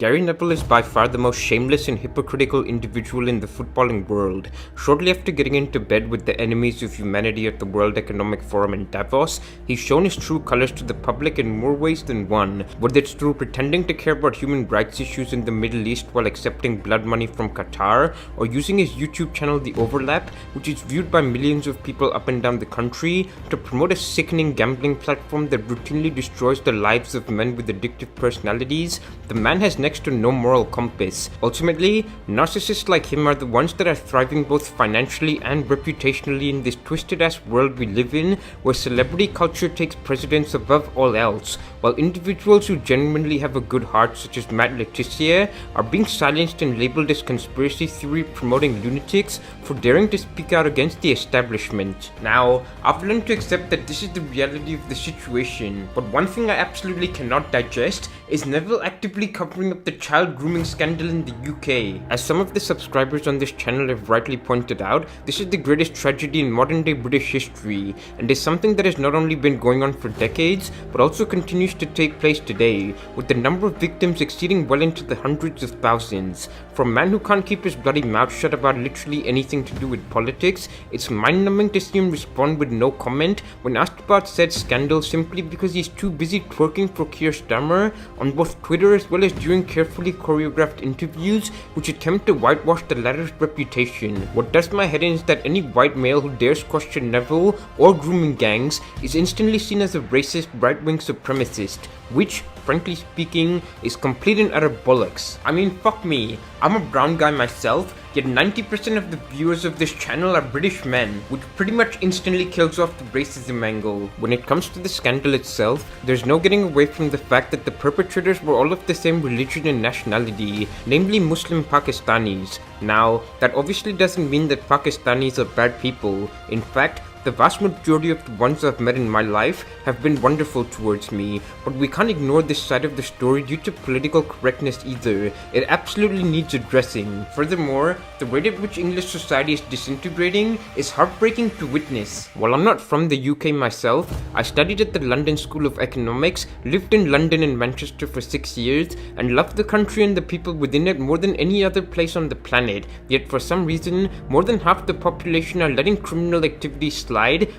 Gary Neville is by far the most shameless and hypocritical individual in the footballing world. Shortly after getting into bed with the enemies of humanity at the World Economic Forum in Davos, he's shown his true colors to the public in more ways than one, whether it's through pretending to care about human rights issues in the Middle East while accepting blood money from Qatar, or using his YouTube channel The Overlap, which is viewed by millions of people up and down the country, to promote a sickening gambling platform that routinely destroys the lives of men with addictive personalities. The man has next to no moral compass. Ultimately, narcissists like him are the ones that are thriving both financially and reputationally in this twisted ass world we live in, where celebrity culture takes precedence above all else, while individuals who genuinely have a good heart, such as Matt Letizia, are being silenced and labeled as conspiracy theory promoting lunatics for daring to speak out against the establishment. Now, I've learned to accept that this is the reality of the situation, but one thing I absolutely cannot digest is Neville actively covering up the child grooming scandal in the UK. As some of the subscribers on this channel have rightly pointed out, this is the greatest tragedy in modern day British history, and is something that has not only been going on for decades, but also continues to take place today, with the number of victims exceeding well into the hundreds of thousands. For a man who can't keep his bloody mouth shut about literally anything to do with politics, it's mind-numbing to see him respond with no comment when asked about said scandal simply because he's too busy twerking for Keir Starmer on both Twitter as well as during carefully choreographed interviews which attempt to whitewash the latter's reputation. What does my head in is that any white male who dares question Neville or grooming gangs is instantly seen as a racist right-wing supremacist, which, frankly speaking, is complete and utter bollocks. I mean, fuck me, I'm a brown guy myself, yet 90% of the viewers of this channel are British men, which pretty much instantly kills off the racism angle. When it comes to the scandal itself, there's no getting away from the fact that the perpetrators were all of the same religion and nationality, namely Muslim Pakistanis. Now, that obviously doesn't mean that Pakistanis are bad people. In fact, the vast majority of the ones I've met in my life have been wonderful towards me, but we can't ignore this side of the story due to political correctness either. It absolutely needs addressing. Furthermore, the rate at which English society is disintegrating is heartbreaking to witness. While I'm not from the UK myself, I studied at the London School of Economics, lived in London and Manchester for 6 years, and loved the country and the people within it more than any other place on the planet. Yet for some reason, more than half the population are letting criminal activity slide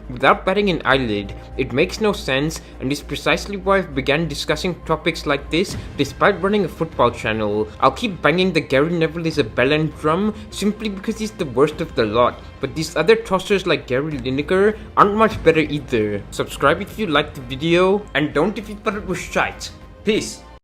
without batting an eyelid. It makes no sense, and is precisely why I've began discussing topics like this despite running a football channel. I'll keep banging the Gary Neville is a bellend drum simply because he's the worst of the lot, but these other tossers like Gary Lineker aren't much better either. Subscribe if you liked the video, and don't if you thought it was shite. Peace.